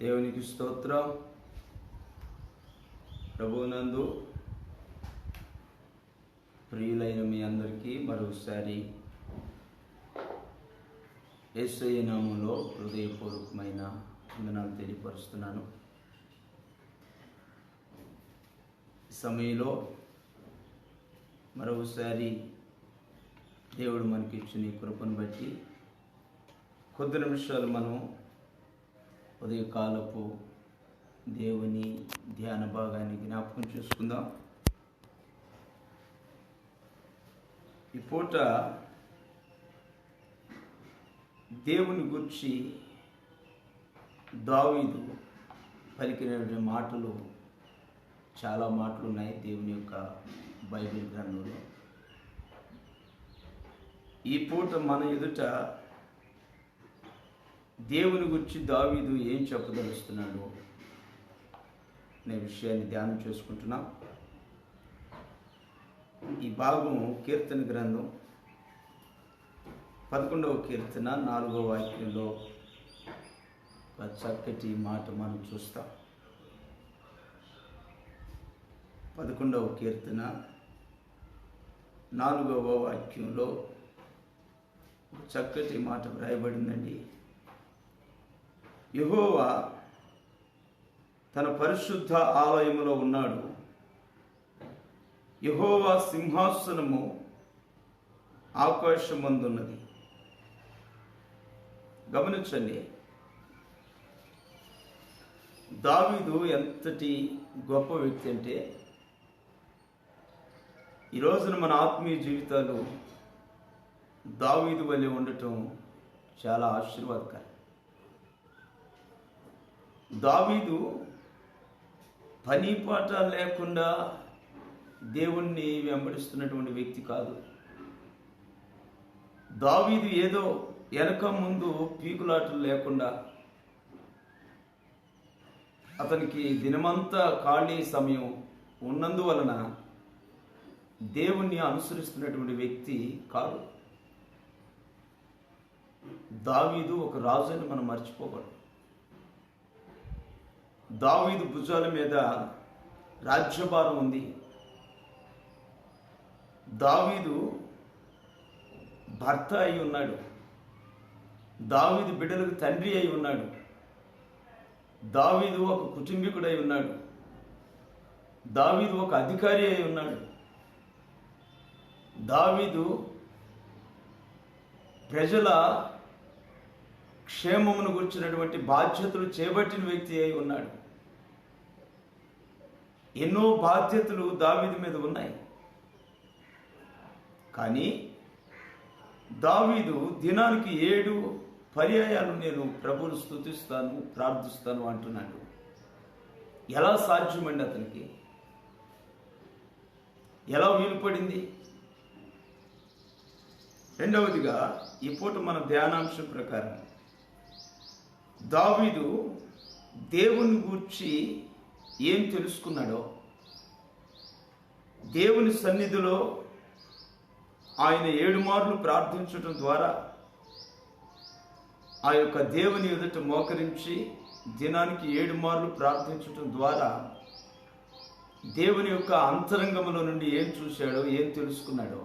దేవునికి స్తోత్రం. ప్రభువునందు ప్రియులైన మీ అందరికీ మరోసారి యేసయ్య నామములో హృదయపూర్వకమైన వందనాలు తెలియపరుస్తున్నాను. ఈ సమయంలో మరోసారి దేవుడు మనకి ఇచ్చిన ఈ కృపను బట్టి కొద్ది నిమిషాలు మనం ఉదయకాలపు దేవుని ధ్యాన భాగాన్ని జ్ఞాపకం చేసుకుందాం. ఈ పూట దేవుని గురించి దావీదు పలికిన మాటలు, చాలా మాటలు ఉన్నాయి దేవుని యొక్క బైబిల్ గ్రంథంలో. ఈ పూట మన ఎదుట దేవుని గురించి దావీదు ఏం చెప్పదలుస్తున్నాడు అనే విషయాన్ని ధ్యానం చేసుకుంటున్నాం. ఈ భాగం కీర్తన గ్రంథం 11వ కీర్తన 4వ వాక్యంలో ఒక చక్కటి మాట మనం చూస్తాం. 11వ కీర్తన 4వ వాక్యంలో చక్కటి మాట వ్రాయబడిందండి. యెహోవా తన పరిశుద్ధ ఆలయములో ఉన్నాడు. యెహోవా సింహాసనము ఆకాశమందున్నది. గమనించండి, దావీదు ఎంతటి గొప్ప వ్యక్తి అంటే, ఈ రోజున మన ఆత్మీయ జీవితాలు దావీదు వలె ఉండటం చాలా ఆశీర్వాదకరం. దావీదు పని పాట లేకుండా దేవుణ్ణి వెంబడిస్తున్నటువంటి వ్యక్తి కాదు. దావీదు ఏదో వెనక ముందు పీకులాటలు లేకుండా, అతనికి దినమంతా ఖాళీ సమయం ఉన్నందువలన దేవుణ్ణి అనుసరిస్తున్నటువంటి వ్యక్తి కాదు. దావీదు ఒక రాజుని మనం మర్చిపోకూడదు. దావీదు భుజాల మీద రాజ్యభారం ఉంది. దావీదు భర్త అయి ఉన్నాడు. దావీదు బిడ్డలకు తండ్రి అయి ఉన్నాడు. దావీదు ఒక కుటుంబీకుడై ఉన్నాడు. దావీదు ఒక అధికారి అయి ఉన్నాడు. దావీదు ప్రజల క్షేమమును గురించినటువంటి బాధ్యతలు చేపట్టిన వ్యక్తి అయి ఉన్నాడు. ఎన్నో బాధ్యతలు దావీదు మీద ఉన్నాయి. కానీ దావీదు దినానికి 7 పర్యాయాలు నేను ప్రభువును స్తుతిస్తాను, ప్రార్థిస్తాను అంటున్నాడు. ఎలా సాధ్యమండి అతనికి? ఎలా వీలుపడింది? రెండవదిగా, ఈ పూట మన ధ్యానాంశం ప్రకారం దావీదు దేవుని గూర్చి ఏం తెలుసుకున్నాడో, దేవుని సన్నిధిలో ఆయన 7 మార్లు ప్రార్థించడం ద్వారా, ఆ యొక్క దేవుని ఎదుట మోకరించి దినానికి 7 మార్లు ప్రార్థించడం ద్వారా దేవుని యొక్క అంతరంగంలో నుండి ఏం చూశాడో, ఏం తెలుసుకున్నాడో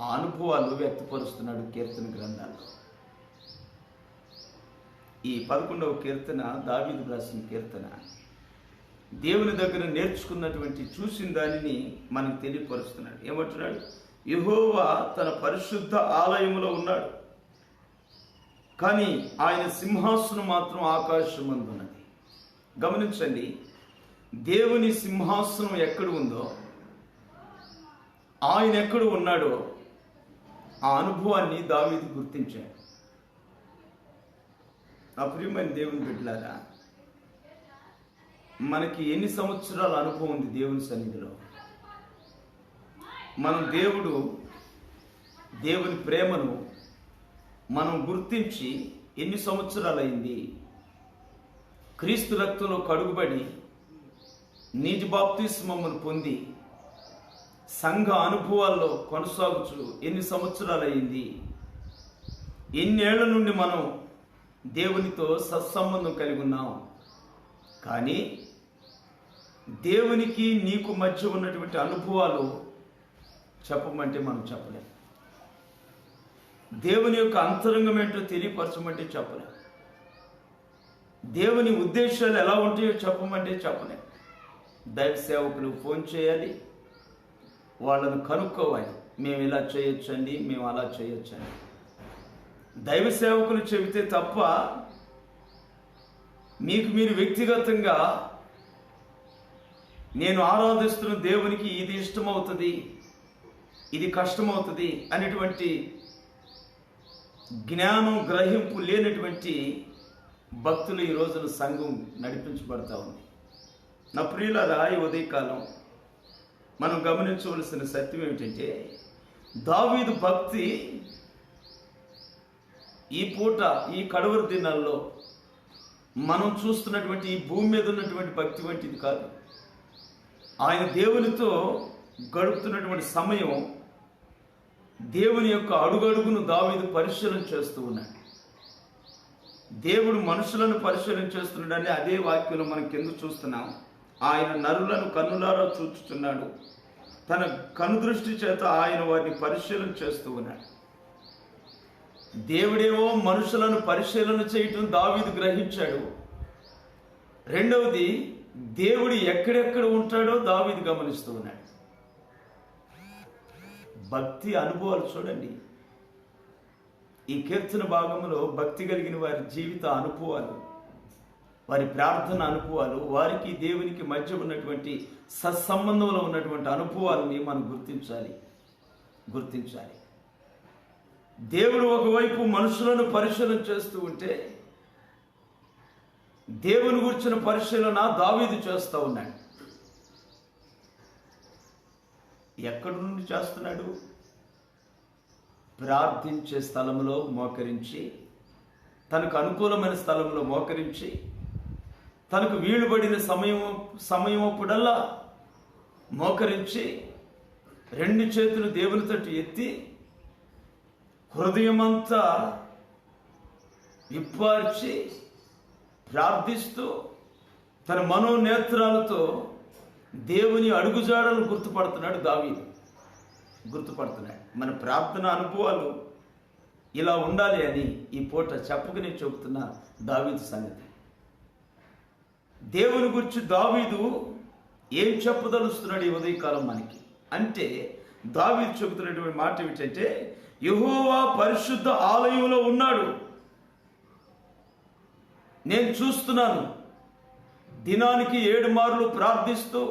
ఆ అనుభవాలు వ్యక్తపరుస్తున్నాడు కీర్తన గ్రంథాల్లో. ఈ 11వ కీర్తన దావీదు రాసిన కీర్తన. దేవుని దగ్గర నేర్చుకున్నటువంటి, చూసిన దానిని మనకు తెలియపరుస్తున్నాడు. ఏమంటున్నాడు? యెహోవా తన పరిశుద్ధ ఆలయములో ఉన్నాడు, కానీ ఆయన సింహాసనం మాత్రం ఆకాశమందున్నది. గమనించండి, దేవుని సింహాసనం ఎక్కడ ఉందో, ఆయన ఎక్కడ ఉన్నాడో ఆ అనుభవాన్ని దావీదు గుర్తించాడు. నా ప్రియమైన దేవుని బిడ్డలారా, మనకి ఎన్ని సంవత్సరాల అనుభవం ఉంది దేవుని సన్నిధిలో? మనం దేవుని ప్రేమను మనం గుర్తించి ఎన్ని సంవత్సరాలైంది? క్రీస్తు రక్తంలో కడుగుబడి నీటి బాప్తిస్మమును పొంది సంఘ అనుభవాల్లో కొనసాగుచు ఎన్ని సంవత్సరాలైంది? ఎన్నేళ్ల నుండి మనం దేవునితో సత్సంబంధం కలిగి ఉన్నాం. కానీ దేవునికి నీకు మధ్య ఉన్నటువంటి అనుభవాలు చెప్పమంటే మనం చెప్పలేం. దేవుని యొక్క అంతరంగం ఏంటో తెలియపరచమంటే చెప్పలేం. దేవుని ఉద్దేశాలు ఎలా ఉంటాయో చెప్పమంటే చెప్పలేం. దైవ సేవకులు ఫోన్ చేయాలి, వాళ్ళను కనుక్కోవాలి. మేము ఇలా చేయొచ్చండి, మేము అలా చేయొచ్చండి. దైవ సేవకులు చెబితే తప్ప మీకు మీరు వ్యక్తిగతంగా నేను ఆరాధిస్తున్న దేవునికి ఇది ఇష్టమవుతుంది, ఇది కష్టమవుతుంది అనేటువంటి జ్ఞానం గ్రహింపు లేనటువంటి భక్తులు ఈ రోజున సంఘం నడిపించబడతా ఉంది. నా ప్రియులారా, ఈ ఉదయకాలం మనం గమనించవలసిన సత్యం ఏమిటంటే, దావీదు భక్తి ఈ పూట, ఈ కడవరి దినాల్లో మనం చూస్తున్నటువంటి ఈ భూమి మీద ఉన్నటువంటి భక్తి వంటిది కాదు. ఆయన దేవునితో గడుపుతున్నటువంటి సమయం, దేవుని యొక్క అడుగడుగును దావీదు పరిశీలన చేస్తూ ఉన్నాడు. దేవుడు మనుషులను పరిశీలన చేస్తున్నాడని అదే వాక్యంలో మనం కింద చూస్తున్నాం. ఆయన నరులను కన్నులారా చూచుచున్నాడు, తన కనుదృష్టి చేత ఆయన వారిని పరిశీలన చేస్తూ ఉన్నాడు. దేవుడేమో మనుషులను పరిశీలన చేయటం దావీదు గ్రహించాడు. రెండవది, దేవుడు ఎక్కడెక్కడ ఉంటాడో దావీదు గమనిస్తూ ఉన్నాడు. భక్తి అనుభవాలు చూడండి. ఈ కీర్తన భాగంలో భక్తి కలిగిన వారి జీవిత అనుభవాలు, వారి ప్రార్థన అనుభవాలు, వారికి దేవునికి మధ్య ఉన్నటువంటి సత్సంబంధంలో ఉన్నటువంటి అనుభవాలని మనం గుర్తించాలి. దేవుడు ఒకవైపు మనుషులను పరిశీలన చేస్తూ ఉంటే, దేవుని గురించిన పరిశీలన దావీదు చేస్తూ ఉన్నాడు. ఎక్కడి నుండి చేస్తున్నాడు? ప్రార్థించే స్థలంలో మోకరించి, తనకు అనుకూలమైన స్థలంలో మోకరించి, తనకు వీలు పడిన సమయమప్పుడల్లా మోకరించి, రెండు చేతులు దేవుని తట్టు ఎత్తి, హృదయమంతా విప్పార్చి ప్రార్థిస్తూ, తన మనోనేత్రాలతో దేవుని అడుగుజాడలను గుర్తుపడుతున్నాడు. మన ప్రార్థన అనుభవాలు ఇలా ఉండాలి అని ఈ పూట చెప్పుకుని చెబుతున్న దావీదు సంగతి. దేవుని గురించి దావీదు ఏం చెప్పదలుస్తున్నాడు ఈ ఉదయకాలం మనకి అంటే, దావీదు చెబుతున్నటువంటి మాట ఏమిటంటే, యెహోవా పరిశుద్ధ ఆలయంలో ఉన్నాడు. నేను చూస్తున్నాను. దినానికి 7 మార్లు ప్రార్థిస్తూ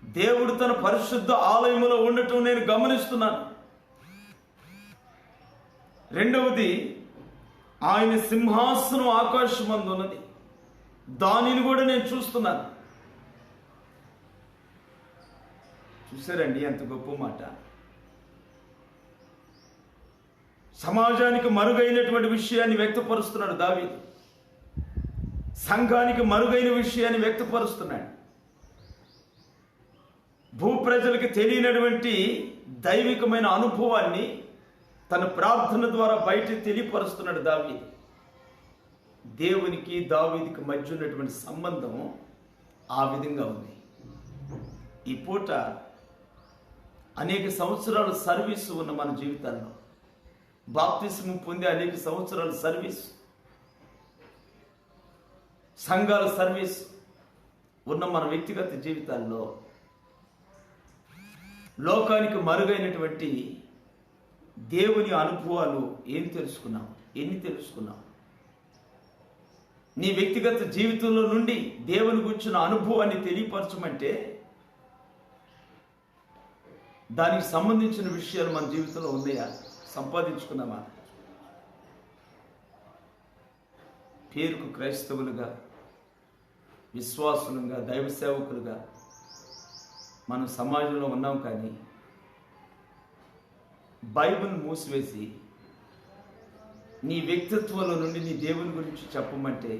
దేవుడు తన పరిశుద్ధ ఆలయంలో ఉండటం నేను గమనిస్తున్నాను. రెండవది, ఆయన సింహాసనం ఆకాశమందు ఉన్నది, దానిని కూడా నేను చూస్తున్నాను. చూసారండి ఎంత గొప్ప మాట. సమాజానికి మరుగైనటువంటి విషయాన్ని వ్యక్తపరుస్తున్నాడు దావీదు. సంఘానికి మరుగైన విషయాన్ని వ్యక్తపరుస్తున్నాడు. భూప్రజలకు తెలియనటువంటి దైవికమైన అనుభవాన్ని తన ప్రార్థన ద్వారా బయట తెలియపరుస్తున్నాడు దావీదు. దేవునికి దావీదుకి మధ్య ఉన్నటువంటి సంబంధం ఆ విధంగా ఉంది. ఈ పూట అనేక సంవత్సరాల సర్వీస్ ఉన్న మన జీవితాల్లో, బాప్తిస్మం పొంది అనేక సంవత్సరాల సర్వీస్, సంఘాల సర్వీస్ ఉన్న మన వ్యక్తిగత జీవితాల్లో లోకానికి మరుగైనటువంటి దేవుని అనుభవాలు ఎన్ని తెలుసుకున్నాం? నీ వ్యక్తిగత జీవితంలో నుండి దేవుని గురించిన అనుభవాన్ని తెలియపరచమంటే దానికి సంబంధించిన విషయాలు మన జీవితంలో ఉన్నాయా? సంపాదించుకున్నామా? పేరుకు క్రైస్తవులుగా, విశ్వాసులుగా, దైవ సేవకులుగా మనం సమాజంలో ఉన్నాం. కానీ బైబిల్ మూసివేసి నీ వ్యక్తిత్వంలో నుండి నీ దేవుని గురించి చెప్పమంటే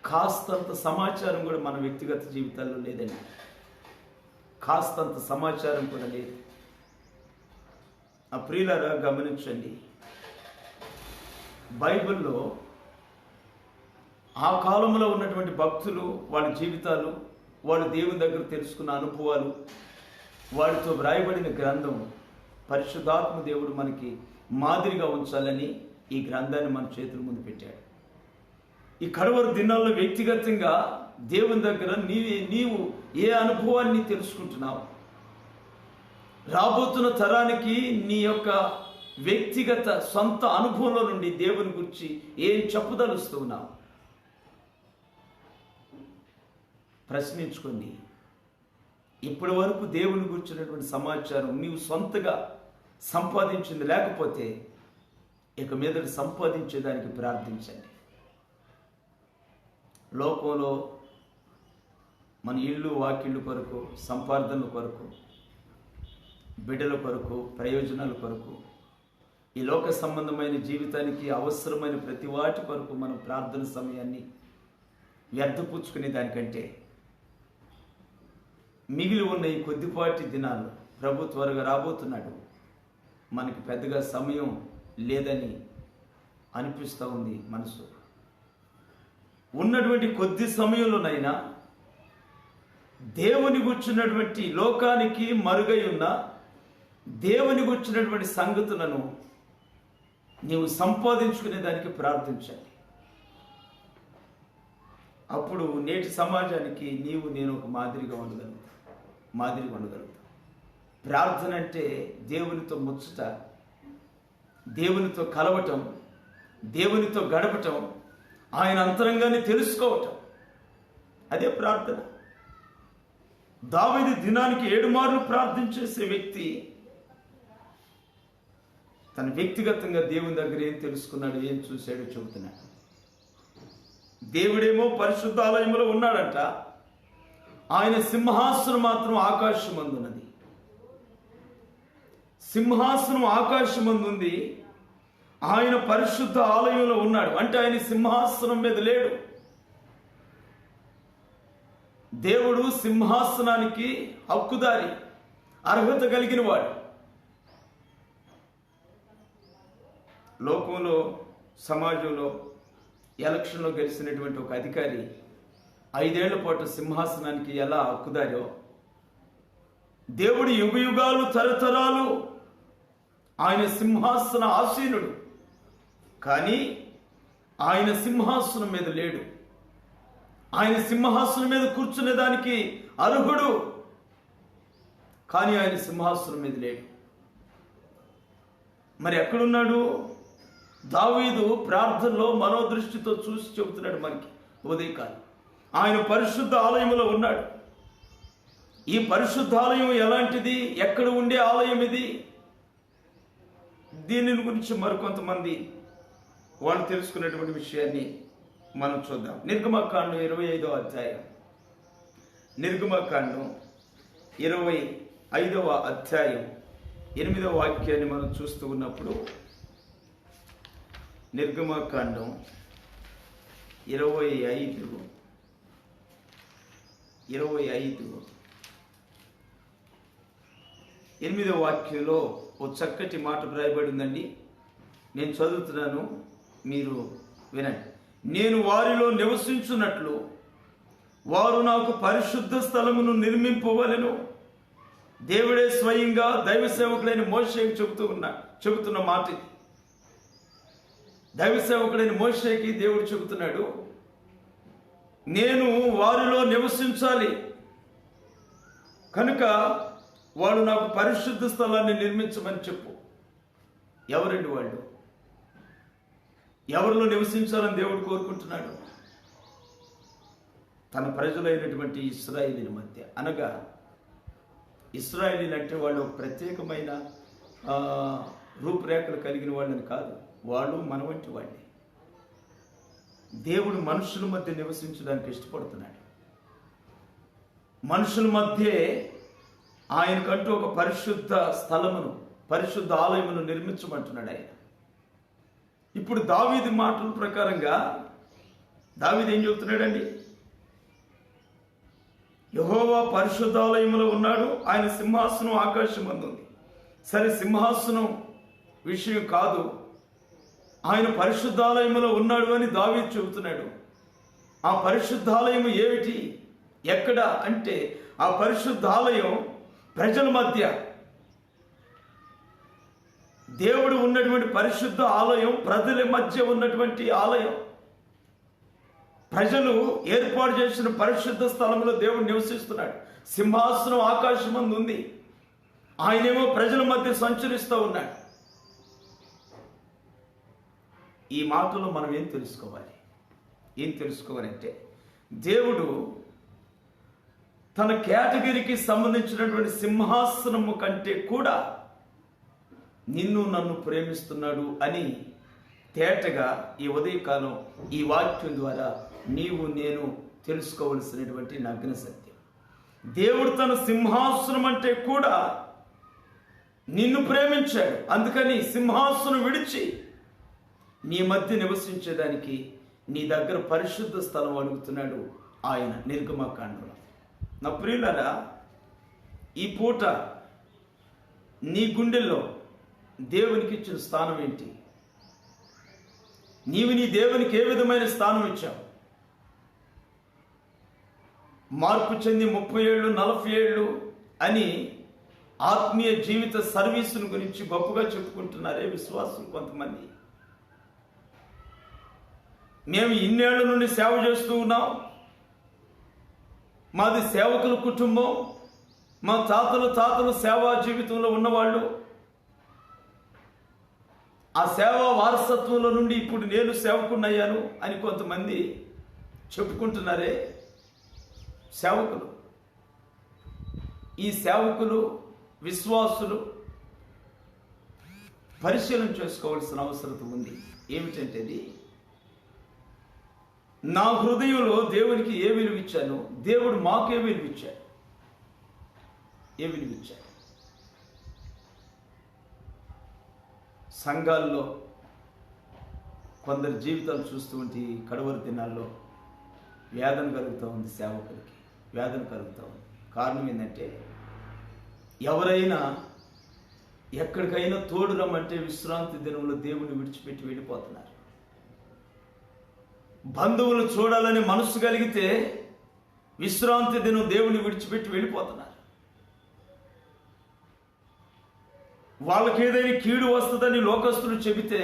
కాస్తంత సమాచారం కూడా మన వ్యక్తిగత జీవితాల్లో లేదండి. కాస్తంత సమాచారం కూడా లేదు. ఆ ప్రియులారా గమనించండి, బైబిల్లో ఆ కాలంలో ఉన్నటువంటి భక్తులు, వాళ్ళ జీవితాలు, వాళ్ళు దేవుని దగ్గర తెలుసుకున్న అనుభవాలు, వారితో వ్రాయబడిన గ్రంథం పరిశుద్ధాత్మ దేవుడు మనకి మాదిరిగా ఉంచాలని ఈ గ్రంథాన్ని మన చేతుల ముందు పెట్టాడు. ఈ కడవరి దినాల్లో వ్యక్తిగతంగా దేవుని దగ్గర నీవు ఏ అనుభవాన్ని తెలుసుకుంటున్నావు? రాబోతున్న తరానికి నీ యొక్క వ్యక్తిగత సొంత అనుభవంలో నుండి దేవుని గురించి ఏం చెప్పదలుస్తూ ఉన్నావు? ప్రశ్నించుకోండి. ఇప్పటి వరకు దేవుని గురించినటువంటి సమాచారం నీవు సొంతగా సంపాదించింది లేకపోతే ఇక మీదట సంపాదించేదానికి ప్రార్థించండి. లోకంలో మన ఇల్లు వాకిళ్ళు కొరకు, సంపాదనల కొరకు, బిడ్డల కొరకు, ప్రయోజనాల కొరకు, ఈ లోక సంబంధమైన జీవితానికి అవసరమైన ప్రతి వాటి కొరకు మనం ప్రార్థన సమయాన్ని వ్యర్థపుచ్చుకునే దానికంటే మిగిలి ఉన్న ఈ కొద్దిపాటి దినాలు ప్రభు త్వరగా రాబోతున్నాడు, మనకి పెద్దగా సమయం లేదని అనిపిస్తూ ఉంది మనసు. ఉన్నటువంటి కొద్ది సమయంలోనైనా దేవుని గుర్చినటువంటి లోకానికి మరుగై ఉన్న దేవుని గుర్చినటువంటి సంగతులను నీవు సంపాదించుకునే దానికి ప్రార్థించాలి. అప్పుడు నేటి సమాజానికి నీవు నేను ఒక మాదిరిగా ఉండగలుగుతావు. ప్రార్థన అంటే దేవునితో ముచ్చట, దేవునితో కలవటం, దేవునితో గడపటం, ఆయన అంతరంగాన్ని తెలుసుకోవటం, అదే ప్రార్థన. దావీదు దినానికి 7 మార్లు ప్రార్థించేసే వ్యక్తి తన వ్యక్తిగతంగా దేవుని దగ్గర ఏం తెలుసుకున్నాడు, ఏం చూశాడో చెబుతున్నాడు. దేవుడేమో పరిశుద్ధాలయంలో ఉన్నాడంట, ఆయన సింహాసనం మాత్రం ఆకాశమందున్నది. సింహాసనం ఆకాశమందుంది, ఆయన పరిశుద్ధ ఆలయంలో ఉన్నాడు. అంటే ఆయన సింహాసనం మీద లేడు. దేవుడు సింహాసనానికి హక్కుదారి, అర్హత కలిగిన వాడు. లోకంలో, సమాజంలో ఎలక్షన్లో గెలిచినటువంటి ఒక అధికారి 5 ఏళ్ల పాటు సింహాసనానికి ఎలా హక్కుదారో, దేవుడు యుగయుగాలు తరతరాలు ఆయన సింహాసన ఆసీనుడు, కానీ ఆయన సింహాసనం మీద లేడు. ఆయన సింహాసనం మీద కూర్చునే దానికి అర్హుడు, కానీ ఆయన సింహాసనం మీద లేడు. మరి ఎక్కడున్నాడు? దావీదు ప్రార్థనలో మనోదృష్టితో చూసి చెబుతున్నాడు మనకి ఉదయకాలం. ఆయన పరిశుద్ధ ఆలయంలో ఉన్నాడు. ఈ పరిశుద్ధాలయం ఎలాంటిది? ఎక్కడ ఉండే ఆలయం ఇది? దీని గురించి మరికొంతమంది వాళ్ళు తెలుసుకున్నటువంటి విషయాన్ని మనం చూద్దాం. నిర్గమకాండం 25వ అధ్యాయం. నిర్గమకాండం 25వ అధ్యాయం 8వ వాక్యాన్ని మనం చూస్తూ ఉన్నప్పుడు, నిర్గమకాండం 25 8వ వాక్యంలో ఓ చక్కటి మాట వ్రాయబడి ఉందండి. నేను చదువుతున్నాను, మీరు వినండి. నేను వారిలో నివసించున్నట్లు వారు నాకు పరిశుద్ధ స్థలమును నిర్మింపవలెను. దేవుడే స్వయంగా దైవ సేవకులైన మోషేకి చెబుతున్న మాట. దైవ సేవకులైన మోషేకి దేవుడు చెబుతున్నాడు, నేను వారిలో నివసించాలి కనుక వాడు నాకు పరిశుద్ధ స్థలాన్ని నిర్మించమని చెప్పు. ఎవరండి వాళ్ళు? ఎవరిలో నివసించాలని దేవుడు కోరుకుంటున్నాడు? తన ప్రజలైనటువంటి ఇశ్రాయేలీల మధ్య. అనగా ఇశ్రాయేలీలు అంటే వాళ్ళు ప్రత్యేకమైన రూపురేఖలు కలిగిన వాళ్ళని కాదు, వాళ్ళు మన వంటి వాళ్ళే. దేవుడు మనుషుల మధ్య నివసించడానికి ఇష్టపడుతున్నాడు. మనుషుల మధ్యే ఆయనకంటూ ఒక పరిశుద్ధ స్థలమును, పరిశుద్ధ ఆలయమును నిర్మించమంటున్నాడు ఆయన. ఇప్పుడు దావీదు మాటల ప్రకారంగా దావీదు ఏం చెబుతున్నాడండి? యెహోవా పరిశుద్ధాలయములో ఉన్నాడు, ఆయన సింహాసనం ఆకాశమందు ఉంది. సరే, సింహాసనం విషయం కాదు, ఆయన పరిశుద్ధాలయంలో ఉన్నాడు అని దావీదు చెబుతున్నాడు. ఆ పరిశుద్ధాలయం ఏమిటి, ఎక్కడ అంటే ఆ పరిశుద్ధాలయం ప్రజల మధ్య, దేవుడు ఉన్నటువంటి పరిశుద్ధ ఆలయం ప్రజల మధ్య ఉన్నటువంటి ఆలయం. ప్రజలు ఏర్పాటు చేసిన పరిశుద్ధ స్థలంలో దేవుడు నివసిస్తున్నాడు. సింహాసనం ఆకాశమందు ఉంది, ఆయనేమో ప్రజల మధ్య సంచరిస్తూ ఉన్నాడు. ఈ మాటలో మనం ఏం తెలుసుకోవాలంటే దేవుడు తన కేటగిరీకి సంబంధించినటువంటి సింహాసనము కంటే కూడా నిన్ను నన్ను ప్రేమిస్తున్నాడు అని తేటగా ఈ ఉదయకాలం ఈ వాక్యం ద్వారా నీవు నేను తెలుసుకోవలసినటువంటి నగ్న సత్యం. దేవుడు తన సింహాసనం అంటే కూడా నిన్ను ప్రేమించాడు. అందుకని సింహాసనం విడిచి నీ మధ్య నివసించేదానికి నీ దగ్గర పరిశుద్ధ స్థలం అడుగుతున్నాడు ఆయన నిర్గమకాండలో. నా ప్రియులారా, ఈ పూట నీ గుండెల్లో దేవునికి ఇచ్చిన స్థానం ఏంటి? నీవు నీ దేవునికి ఏ విధమైన స్థానం ఇచ్చావు? మార్పు చెంది 30 ఏళ్ళు 40 ఏళ్ళు అని ఆత్మీయ జీవిత సర్వీసును గురించి గొప్పగా చెప్పుకుంటున్నారే విశ్వాసులు కొంతమంది. మేము ఇన్నేళ్ల నుండి సేవ చేస్తూ ఉన్నాం, మాది సేవకుల కుటుంబం, మా తాతలు సేవా జీవితంలో ఉన్నవాళ్ళు, ఆ సేవా వారసత్వంలో నుండి ఇప్పుడు నేను సేవకున్నయ్యాను అని కొంతమంది చెప్పుకుంటున్నారే సేవకులు. ఈ సేవకులు విశ్వాసులు పరిశీలన చేసుకోవాల్సిన అవసరం ఉంది. ఏమిటంటే నా హృదయంలో దేవునికి ఏ విలువ ఇచ్చాను, దేవుడు మాకే విలువ ఇచ్చాడు. ఏ విలువ ఇచ్చాడు? సంఘాల్లో కొందరి జీవితాలు చూస్తూ ఉంటే కడవరి దినాల్లో వేదన కలుగుతూ ఉంది, సేవకులకి వేదన కలుగుతూ ఉంది. కారణం ఏంటంటే ఎవరైనా ఎక్కడికైనా తోడు రమ్మంటే విశ్రాంతి దినంలో దేవుని విడిచిపెట్టి వెళ్ళిపోతున్నారు. బంధువులు చూడాలని మనసు కలిగితే విశ్రాంతి దినం దేవుని విడిచిపెట్టి వెళ్ళిపోతున్నారు. వాళ్ళకి ఏదైనా కీడు వస్తుందని లోకస్తులు చెబితే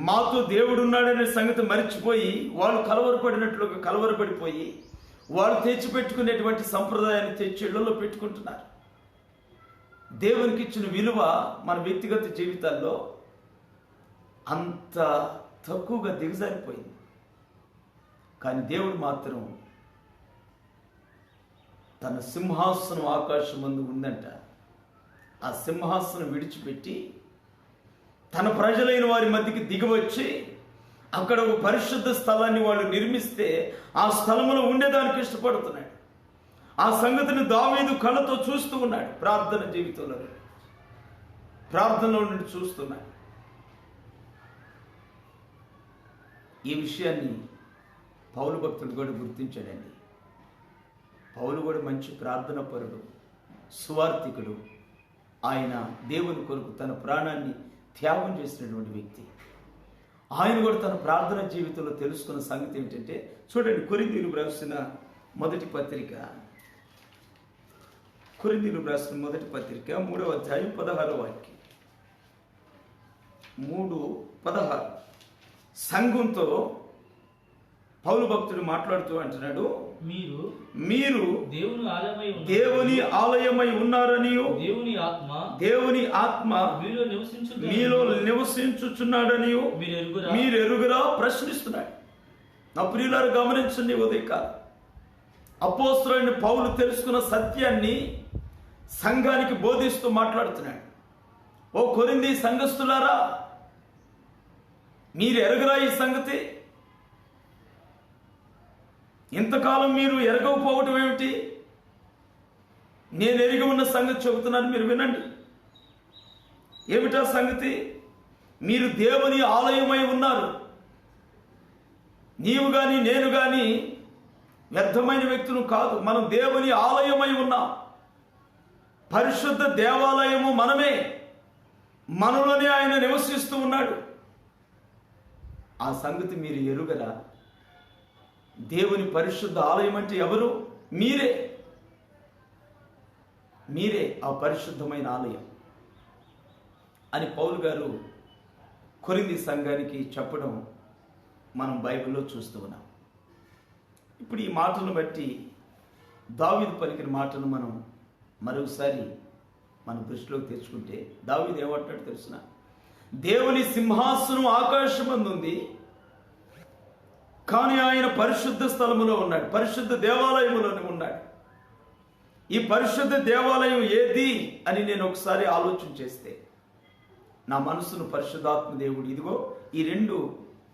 మాతో దేవుడు ఉన్నాడనే సంగతి మరిచిపోయి వాళ్ళు కలవరపడినట్లుగా కలవరపడిపోయి వాళ్ళు తెచ్చిపెట్టుకునేటువంటి సంప్రదాయాన్ని తెచ్చి ఇళ్లలో పెట్టుకుంటున్నారు. దేవునికి ఇచ్చిన విలువ మన వ్యక్తిగత జీవితాల్లో అంత తక్కువగా దిగజారిపోయింది. కానీ దేవుడు మాత్రం తన సింహాసనం ఆకాశమందు ఉందంట. ఆ సింహాసనం విడిచిపెట్టి తన ప్రజలైన వారి మధ్యకి దిగివచ్చి అక్కడ ఒక పరిశుద్ధ స్థలాన్ని వాళ్ళు నిర్మిస్తే ఆ స్థలంలో ఉండేదానికి ఇష్టపడుతున్నాడు. ఆ సంగతిని దావీదు కళ్ళతో చూస్తూ ఉన్నాడు. ప్రార్థన జీవితంలో ప్రార్థనలో నుండి చూస్తున్నాడు. ఈ విషయాన్ని పౌలు భక్తుడు కూడా గుర్తించాడండి. పౌలు కూడా మంచి ప్రార్థన పరుడు, సువార్థికుడు. ఆయన దేవుని కొరకు తన ప్రాణాన్ని త్యాగం చేసినటువంటి వ్యక్తి. ఆయన కూడా తన ప్రార్థన జీవితంలో తెలుసుకున్న సంగతి ఏమిటంటే చూడండి, కొరింథీయులకు రాసిన మొదటి పత్రిక 3వ అధ్యాయం 16వ వాక్యం. 3:16 సంఘంతో పౌలు భక్తుడు మాట్లాడుతూ అంటున్నాడు, మీరు దేవుని ఆలయమై ఉన్నారని దేవుని ఆత్మ మీలో నివసించుచున్నాడని మీరు ఎరుగురా ప్రశ్నిస్తున్నాడు. నా ప్రియులారు గమనించండి, ఉదయకాలం అపోస్తలుడైన పౌలు తెలుసుకున్న సత్యాన్ని సంఘానికి బోధిస్తూ మాట్లాడుతున్నాడు. ఓ కొరింథీ సంఘస్థులారా, మీరు ఎరగరా ఈ సంగతి? ఇంతకాలం మీరు ఎరగకపోవటం ఏమిటి? నేను ఎరిగి ఉన్న సంగతి చెబుతున్నాను, మీరు వినండి. ఏమిటా సంగతి? మీరు దేవుని ఆలయమై ఉన్నారు. నీవు కానీ నేను కానీ వ్యర్థమైన వ్యక్తులు కాదు. మనం దేవుని ఆలయమై ఉన్నాం. పరిశుద్ధ దేవాలయము మనమే. మనలోనే ఆయన నివసిస్తూ ఉన్నాడు. ఆ సంగతి మీరు ఎరుగరా? దేవుని పరిశుద్ధ ఆలయం అంటే ఎవరు? మీరే ఆ పరిశుద్ధమైన ఆలయం అని పౌలు గారు కొరింథీ సంఘానికి చెప్పడం మనం బైబిల్లో చూస్తూ ఉన్నాం. ఇప్పుడు ఈ మాటలను బట్టి దావీదు పలికిన మాటను మనం మరొకసారి మన దృష్టిలోకి తెచ్చుకుంటే దావీదు ఏమంటాడు తెలుసిన? దేవుని సింహాసనం ఆకాశమందుంది, కానీ ఆయన పరిశుద్ధ స్థలములో ఉన్నాడు, పరిశుద్ధ దేవాలయములోనే ఉన్నాడు. ఈ పరిశుద్ధ దేవాలయం ఏది అని నేను ఒకసారి ఆలోచన చేస్తే నా మనసును పరిశుద్ధాత్మ దేవుడు ఇదిగో ఈ 2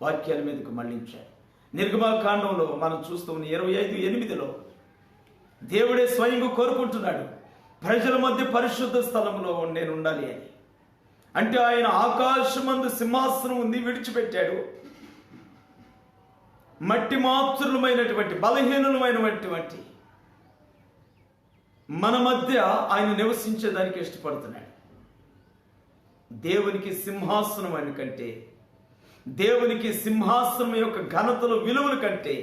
వాక్యాల మీదకు మళ్లించాడు. నిర్గమకాండంలో మనం చూస్తున్న 25:8 దేవుడే స్వయంగా కోరుకుంటున్నాడు, ప్రజల మధ్య పరిశుద్ధ స్థలంలో నేను ఉండాలి అని. అంటే ఆయన ఆకాశమందు సింహాసనం ఉంది, విడిచిపెట్టాడు. మట్టి మాత్రులమైనటువంటి బలహీనులమైనటువంటి మన మధ్య ఆయన నివసించేదానికి ఇష్టపడుతున్నాడు. దేవునికి సింహాసనం అని కంటే, దేవునికి సింహాసనం యొక్క ఘనతలు విలువల కంటే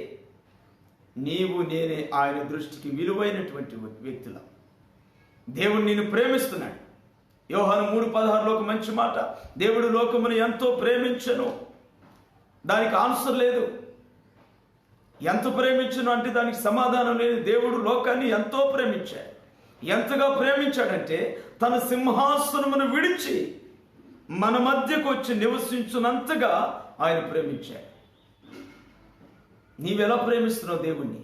నీవు నేనే ఆయన దృష్టికి విలువైనటువంటి వ్యక్తులం. దేవుడు నిన్ను ప్రేమిస్తున్నాడు. యోహాను 3:16 ఒక మంచి మాట, దేవుడు లోకమును ఎంతో ప్రేమించెను. దానికి ఆన్సర్ లేదు. ఎంత ప్రేమించను అంటే దానికి సమాధానం లేదు. దేవుడు లోకాన్ని ఎంతో ప్రేమించాడు. ఎంతగా ప్రేమించాడంటే తన సింహాసనమును విడిచి మన మధ్యకు వచ్చి నివసించునంతగా ఆయన ప్రేమించాడు. నీవెలా ప్రేమిస్తున్నావు దేవుణ్ణి?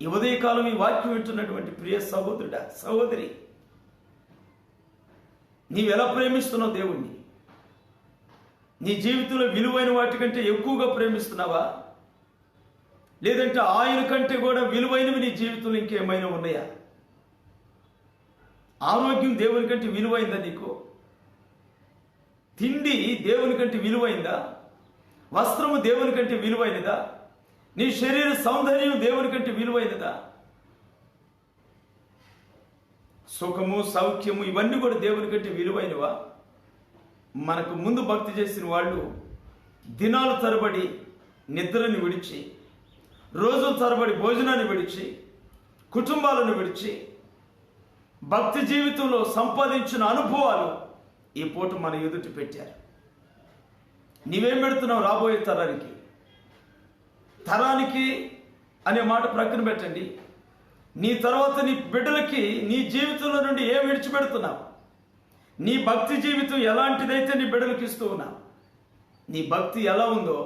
ఈ ఉదయకాలం ఈ వాక్యం వింటున్నటువంటి ప్రియ సహోదరుడా, సహోదరి, నీవెలా ప్రేమిస్తున్నావు దేవుణ్ణి? నీ జీవితంలో విలువైన వాటికంటే ఎక్కువగా ప్రేమిస్తున్నావా? లేదంటే ఆయన కంటే కూడా విలువైనవి నీ జీవితంలో ఇంకేమైనా ఉన్నాయా? ఆరోగ్యం దేవుని కంటే విలువైందా నీకు? తిండి దేవుని కంటే విలువైందా? వస్త్రము దేవుని కంటే విలువైనదా? నీ శరీర సౌందర్యం దేవుని కంటే విలువైనదా? సుఖము, సౌఖ్యము ఇవన్నీ కూడా దేవుని కంటే విలువైనవా? మనకు ముందు భక్తి చేసిన వాళ్ళు దినాల తరబడి నిద్రని విడిచి, రోజుల తరబడి భోజనాన్ని విడిచి, కుటుంబాలను విడిచి భక్తి జీవితంలో సంపాదించిన అనుభవాలు ఈ పూట మన ఎదుటి పెట్టారు. నీవేం పెడుతున్నావు రాబోయే తరానికి అనే మాట ప్రక్కన పెట్టండి. నీ తర్వాత నీ బిడ్డలకి నీ జీవితంలో నుండి ఏం విడిచిపెడుతున్నావు? నీ భక్తి జీవితం ఎలాంటిదైతే నీ బిడ్డలకు ఇస్తూ ఉన్నావు. నీ భక్తి ఎలా ఉందో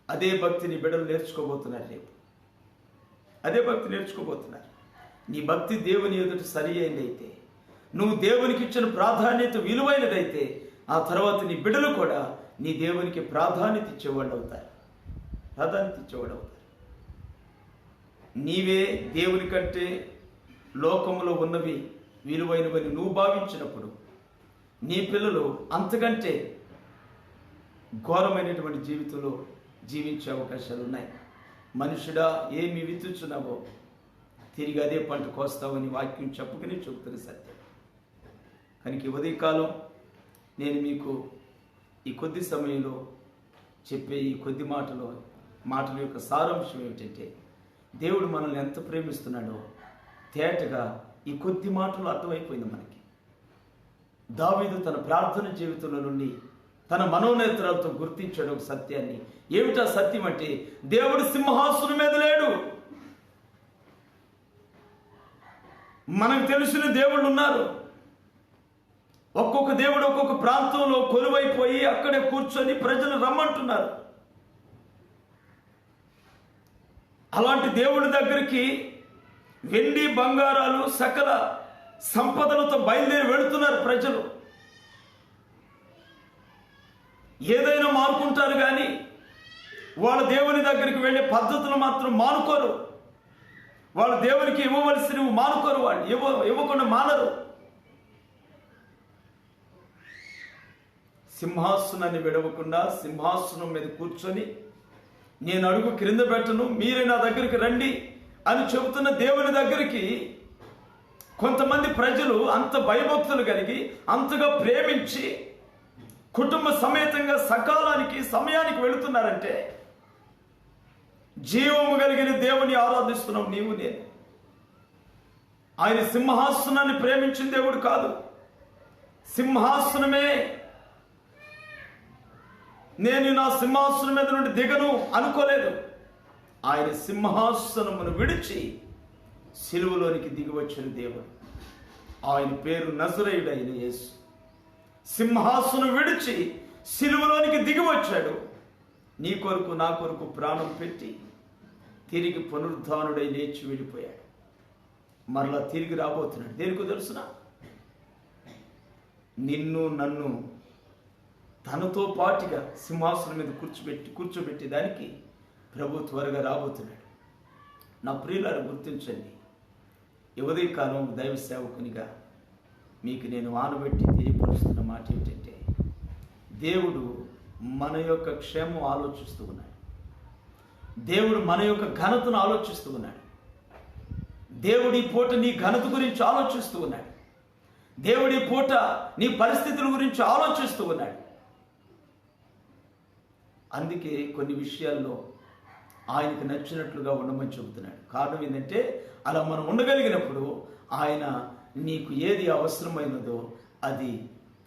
అదే భక్తి నీ బిడ్డలు నేర్చుకోబోతున్నారు. రేపు అదే భక్తి నేర్చుకోబోతున్నారు. నీ భక్తి దేవుని ఎదుట సరి అయినదైతే, నువ్వు దేవునికి ఇచ్చిన ప్రాధాన్యత విలువైనదైతే, ఆ తర్వాత నీ బిడ్డలు కూడా నీ దేవునికి ప్రాధాన్యత ఇచ్చేవాళ్ళు అవుతారు. నీవే దేవుని కంటే లోకములో ఉన్నవి విలువైనవని నువ్వు భావించినప్పుడు నీ పిల్లలు అంతకంటే ఘోరమైనటువంటి జీవితంలో జీవించే అవకాశాలు ఉన్నాయి. మనుషుడా, ఏమి విత్తుచున్నావో తిరిగి అదే పంట కోస్తావని వాక్యం చెప్పుకుని చెబుతున్న సత్యం. కనుక ఉదయకాలం నేను మీకు ఈ కొద్ది సమయంలో చెప్పే ఈ కొద్ది మాటల యొక్క సారాంశం ఏమిటంటే, దేవుడు మనల్ని ఎంత ప్రేమిస్తున్నాడో తేటగా ఈ కొద్ది మాటలు అర్థమైపోయింది మనకి. దావీదు తన ప్రార్థన జీవితంలో నుండి తన మనోనేత్రాలతో గుర్తించాడు ఒక సత్యాన్ని. ఏమిటా సత్యం అంటే, దేవుడు సింహాసనం మీద లేడు. మనకు తెలిసిన దేవుళ్ళు ఉన్నారు. ఒక్కొక్క దేవుడు ఒక్కొక్క ప్రాంతంలో కొలువైపోయి అక్కడే కూర్చొని ప్రజలు రమ్మంటున్నారు. అలాంటి దేవుడి దగ్గరికి వెండి బంగారాలు సకల సంపదలతో బయలుదేరి వెళుతున్నారు ప్రజలు. ఏదైనా మానుకుంటారు కానీ వాళ్ళ దేవుని దగ్గరికి వెళ్ళే పద్ధతులు మాత్రం మానుకోరు. వాళ్ళ దేవునికి ఇవ్వవలసినవి మానుకోరు. వాళ్ళు ఇవ్వకుండా మానరు. సింహాసనాన్ని విడవకుండా సింహాసనం మీద కూర్చొని నేను అడుగు క్రింద పెట్టను, మీరే నా దగ్గరికి రండి అని చెబుతున్న దేవుని దగ్గరికి కొంతమంది ప్రజలు అంత భయభక్తులు కలిగి అంతగా ప్రేమించి కుటుంబ సమేతంగా సకాలానికి సమయానికి వెళుతున్నారంటే జీవము కలిగిన దేవుని ఆరాధిస్తున్నాం నీవు నేను. ఆయన సింహాసనాన్ని ప్రేమించిన దేవుడు కాదు. సింహాసనమే నేను నా సింహాసనం మీద నుండి దిగను అనుకోలేదు. ఆయన సింహాసనమును విడిచి సిలువలోనికి దిగి వచ్చిన దేవుడు. ఆయన పేరు నజరేయుడైన యేసు. సింహాసనం విడిచి సిలువలోనికి దిగి వచ్చాడు. నీ కొరకు నా కొరకు ప్రాణం పెట్టి తిరిగి పునరుద్ధానుడై లేచి వెళ్ళిపోయాడు. మరలా తిరిగి రాబోతున్నాడు. దేనికో తెలుసునా? నిన్ను నన్ను తనతో పాటుగా సింహాసనం మీద కూర్చోబెట్టేదానికి ప్రభు త్వరగా రాబోతున్నాడు. నా ప్రియులారా, గుర్తించండి. ఉదయ కాలం దైవ సేవకునిగా మీకు నేను ఆనబెట్టి తెలియపరుస్తున్న మాట ఏమిటంటే, దేవుడు మన యొక్క క్షేమం ఆలోచిస్తూ ఉన్నాడు. దేవుడు మన యొక్క ఘనతను ఆలోచిస్తూ ఉన్నాడు. దేవుడి పూట నీ ఘనత గురించి ఆలోచిస్తూ ఉన్నాడు. దేవుడి పూట నీ పరిస్థితుల గురించి ఆలోచిస్తూ ఉన్నాడు. అందుకే కొన్ని విషయాల్లో ఆయనకు నచ్చినట్లుగా ఉండమని చెబుతున్నాడు. కారణం ఏంటంటే, అలా మనం ఉండగలిగినప్పుడు ఆయన నీకు ఏది అవసరమైనదో అది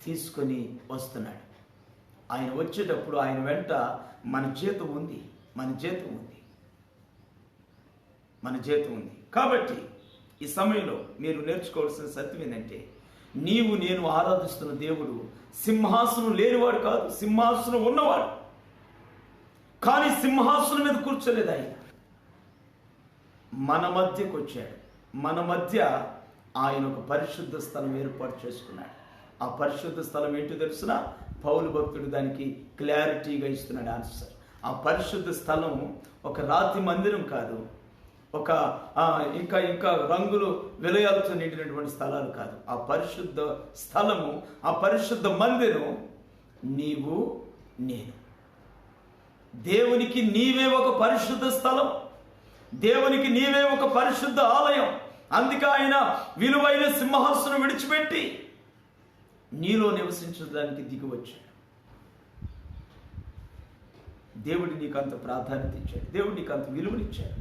తీసుకొని వస్తున్నాడు. ఆయన వచ్చేటప్పుడు ఆయన వెంట మన జీతం ఉంది. కాబట్టి ఈ సమయంలో మీరు నేర్చుకోవాల్సిన సత్యం ఏంటంటే, నీవు నేను ఆరాధిస్తున్న దేవుడు సింహాసనం లేనివాడు కాదు, సింహాసనం ఉన్నవాడు. కానీ సింహాసనం మీద కూర్చోలేదు. ఆయన మన మధ్యకు వచ్చాడు. మన మధ్య ఆయన ఒక పరిశుద్ధ స్థలం ఏర్పాటు చేసుకున్నాడు. ఆ పరిశుద్ధ స్థలం ఏంటో తెలుసునా? పౌలు భక్తుడు దానికి క్లారిటీగా ఇస్తున్నాడు ఆన్సర్. ఆ పరిశుద్ధ స్థలం ఒక రాతి మందిరం కాదు, ఒక ఇంకా రంగులు విలయాలతో నిండినటువంటి స్థలాలు కాదు. ఆ పరిశుద్ధ స్థలము, ఆ పరిశుద్ధ మందిరం నీవు నేను. దేవునికి నీవే ఒక పరిశుద్ధ స్థలం, దేవునికి నీవే ఒక పరిశుద్ధ ఆలయం. అందుకే ఆయన విలువైన సింహాసనం విడిచిపెట్టి నీలో నివసించడానికి దిగివచ్చాడు. దేవుడు నీకు అంత ప్రాధాన్యత ఇచ్చాడు, దేవుడు నీకు అంత విలువనిచ్చాడు.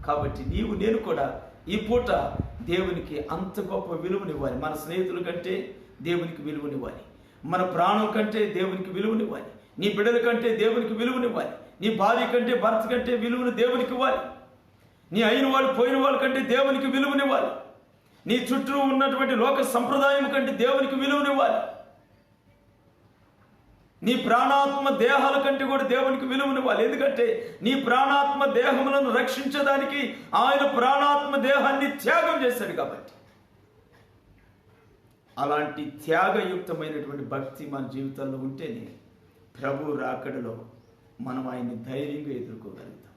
కాబట్టి నీవు నేను కూడా ఈ పూట దేవునికి అంత గొప్ప విలువనివ్వాలి. మన స్నేహితుల కంటే దేవునికి విలువనివ్వాలి. మన ప్రాణం కంటే దేవునికి విలువనివ్వాలి. నీ బిడ్డల కంటే దేవునికి విలువనివ్వాలి. నీ భార్య కంటే భర్త కంటే విలువను దేవునికి ఇవ్వాలి. నీ అయిన వాళ్ళు పోయిన వాళ్ళ కంటే దేవునికి విలువనివ్వాలి. నీ చుట్టూ ఉన్నటువంటి లోక సంప్రదాయం కంటే దేవునికి విలువనివ్వాలి. నీ ప్రాణాత్మ దేహాల కంటే కూడా దేవునికి విలువనివ్వాలి. ఎందుకంటే నీ ప్రాణాత్మ దేహములను రక్షించడానికి ఆయన ప్రాణాత్మ దేహాన్ని త్యాగం చేశాడు. కాబట్టి అలాంటి త్యాగయుక్తమైనటువంటి భక్తి మన జీవితంలో ఉంటేనే ప్రభు రాకడలో మనం ఆయన్ని ధైర్యంగా ఎదుర్కోగలుగుతాం.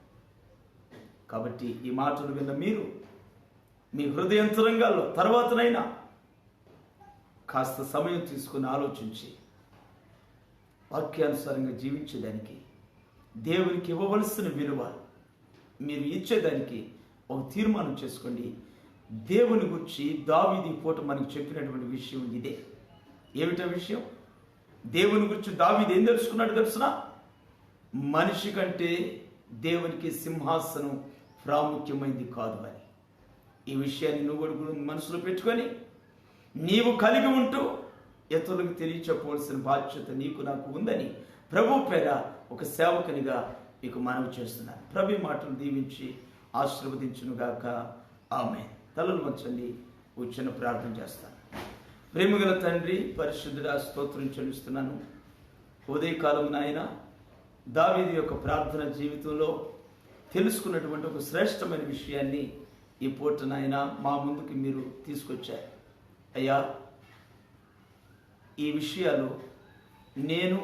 కాబట్టి ఈ మాటలు విన్న మీరు మీ హృదయంతరంగాల్లో తర్వాతనైనా కాస్త సమయం తీసుకుని ఆలోచించి వాక్యానుసారంగా జీవించేదానికి, దేవునికి ఇవ్వవలసిన విలువ మీరు ఇచ్చేదానికి ఒక తీర్మానం చేసుకోండి. దేవుని గురించి దావీదు పూట మనకు చెప్పినటువంటి విషయం ఇదే. ఏమిటా విషయం? దేవుని గురించి దావీదు ఏం తెలుసుకున్నాడు తెలుసునా? మనిషి కంటే దేవునికి సింహాసనం ప్రాముఖ్యమైనది కాదు అని. ఈ విషయాన్ని నువ్వు కూడా మనసులో పెట్టుకొని నీవు కలిగి ఉంటూ ఇతరులకు తెలియచెప్పవలసిన బాధ్యత నీకు నాకు ఉందని ప్రభు పేర ఒక సేవకునిగా మీకు మనవి చేస్తున్నాను. ప్రభు మాటలు దీవించి ఆశీర్వదించునుగాక. ఆమేన్. తలలు వంచండి, చిన్న ప్రార్థన చేస్తాను. ప్రేమగల తండ్రి, పరిశుద్ధుడా, స్తోత్రం చెల్లిస్తున్నాను. ఉదయకాలం నాయన దావీదు యొక్క ప్రార్థన జీవితంలో తెలుసుకున్నటువంటి ఒక శ్రేష్టమైన విషయాన్ని ఈ పూట నాయన మా ముందుకు మీరు తీసుకొచ్చారు. అయ్యా, ఈ విషయాలు నేను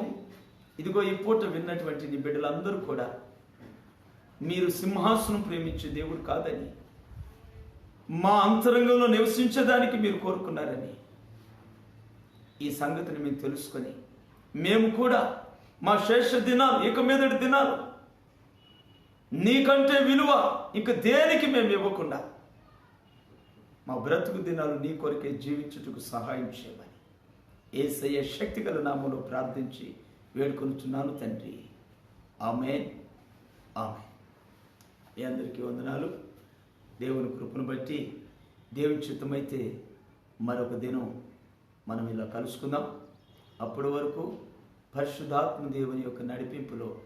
ఇదిగో ఈ పూట విన్నటువంటి నీ బిడ్డలందరూ కూడా మీరు సింహాసనం ప్రేమించే దేవుడు కాదని, మా అంతరంగంలో నివసించడానికి మీరు కోరుకున్నారని ఈ సంగతిని మేము తెలుసుకొని మేము కూడా మా శేష దినాలు, ఇక మీదటి దినాలు నీకంటే విలువ ఇక దేనికి మేము ఇవ్వకుండా మా బ్రతుకు దినాలు నీ కొరకే జీవించుటకు సహాయం చేయమని యేసయ్య శక్తిగల నామములో ప్రార్థించి వేడుకొనుచున్నాను తండ్రి. ఆమేన్, ఆమేన్. మీ అందరికీ వందనాలు. దేవుని కృపను బట్టి దేవుని చిత్తమైతే మరొక దినం మనం ఇలా కలుసుకుందాం. అప్పటి వరకు పరిశుద్ధాత్మ దేవుని యొక్క నడిపింపులో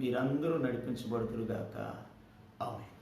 మీరందరూ నడిపించబడుదురుగాక. ఆమేన్.